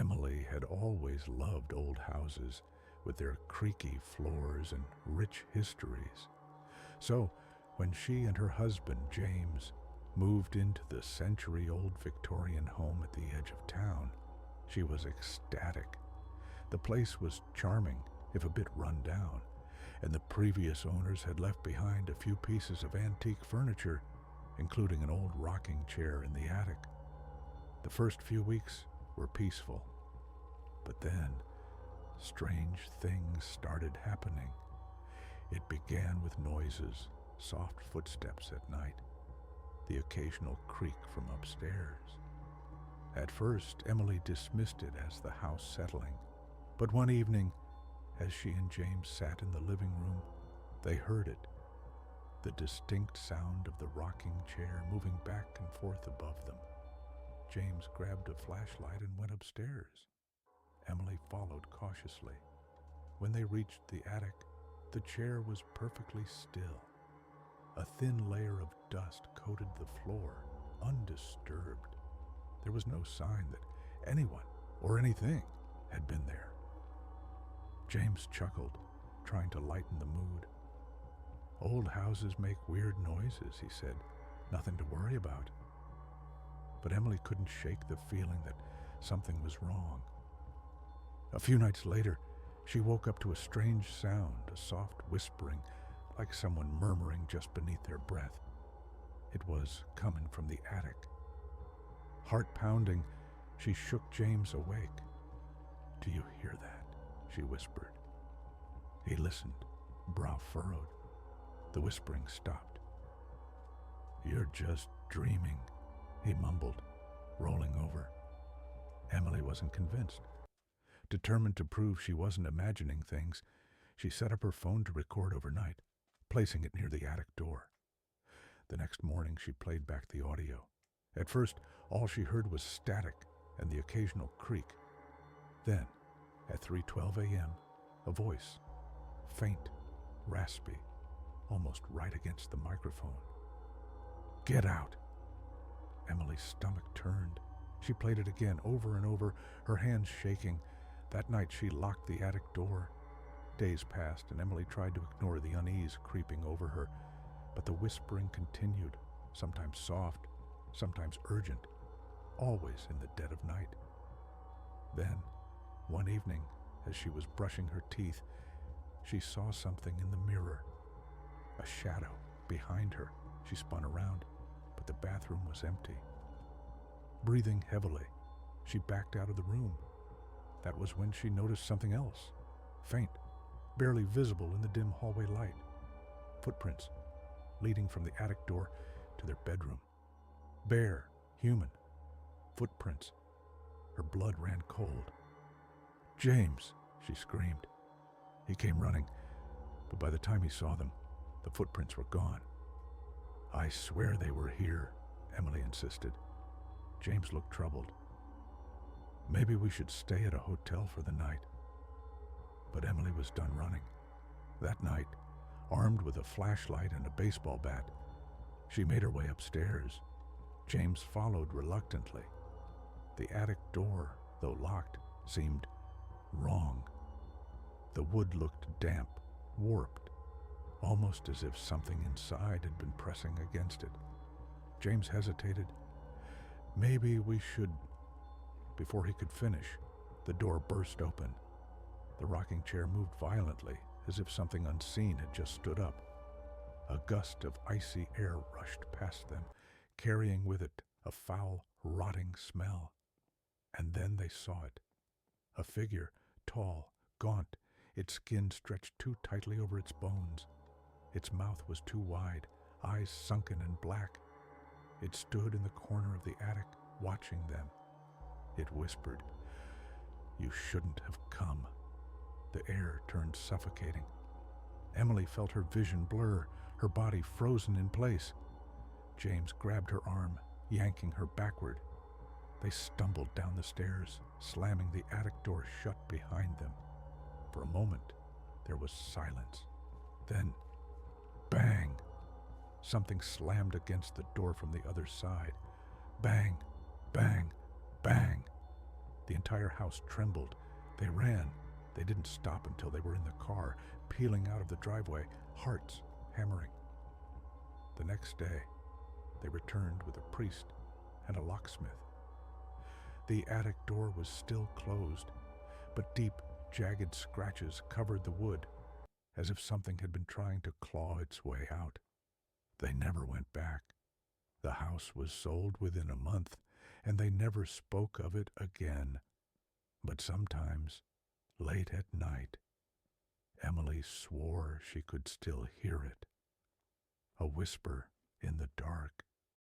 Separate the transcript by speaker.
Speaker 1: Emily had always loved old houses with their creaky floors and rich histories. So, when she and her husband, James, moved into the century-old Victorian home at the edge of town, she was ecstatic. The place was charming, if a bit run down, and the previous owners had left behind a few pieces of antique furniture, including an old rocking chair in the attic. The first few weeks were peaceful, but then strange things started happening. It began with noises, soft footsteps at night, the occasional creak from upstairs. At first, Emily dismissed it as the house settling, but one evening, as she and James sat in the living room, they heard it, the distinct sound of the rocking chair moving back and forth above them. James grabbed a flashlight and went upstairs. Emily followed cautiously. When they reached the attic, the chair was perfectly still. A thin layer of dust coated the floor, undisturbed. There was no sign that anyone or anything had been there. James chuckled, trying to lighten the mood. "Old houses make weird noises," he said. "Nothing to worry about." But Emily couldn't shake the feeling that something was wrong. A few nights later, she woke up to a strange sound, a soft whispering, like someone murmuring just beneath their breath. It was coming from the attic. Heart pounding, she shook James awake. "Do you hear that?" she whispered. He listened, brow furrowed. The whispering stopped. "You're just dreaming," he mumbled, rolling over. Emily wasn't convinced. Determined to prove she wasn't imagining things, she set up her phone to record overnight, placing it near the attic door. The next morning, she played back the audio. At first, all she heard was static and the occasional creak. Then, at 3:12 a.m., a voice, faint, raspy, almost right against the microphone. "Get out!" Emily's stomach turned. She played it again, over and over, her hands shaking. That night she locked the attic door. Days passed, and Emily tried to ignore the unease creeping over her, but the whispering continued, sometimes soft, sometimes urgent, always in the dead of night. Then, one evening, as she was brushing her teeth, she saw something in the mirror. A shadow behind her. She spun around, but the bathroom was empty. Breathing heavily, she backed out of the room. That was when she noticed something else, faint, barely visible in the dim hallway light. Footprints leading from the attic door to their bedroom. Bare, human footprints. Her blood ran cold. "James!" she screamed. He came running, but by the time he saw them, the footprints were gone. "I swear they were here," Emily insisted. James looked troubled. "Maybe we should stay at a hotel for the night." But Emily was done running. That night, armed with a flashlight and a baseball bat, she made her way upstairs. James followed reluctantly. The attic door, though locked, seemed wrong. The wood looked damp, warped, almost as if something inside had been pressing against it. James hesitated. "Maybe we should..." Before he could finish, the door burst open. The rocking chair moved violently, as if something unseen had just stood up. A gust of icy air rushed past them, carrying with it a foul, rotting smell. And then they saw it. A figure, tall, gaunt, its skin stretched too tightly over its bones. Its mouth was too wide, eyes sunken and black. It stood in the corner of the attic, watching them. It whispered, "You shouldn't have come." The air turned suffocating. Emily felt her vision blur, her body frozen in place. James grabbed her arm, yanking her backward. They stumbled down the stairs, slamming the attic door shut behind them. For a moment, there was silence. Then, bang! Something slammed against the door from the other side. Bang, bang, bang. The entire house trembled. They ran. They didn't stop until they were in the car, peeling out of the driveway, hearts hammering. The next day, they returned with a priest and a locksmith. The attic door was still closed, but deep, jagged scratches covered the wood, as if something had been trying to claw its way out. They never went back. The house was sold within a month, and they never spoke of it again. But sometimes, late at night, Emily swore she could still hear it, a whisper in the dark,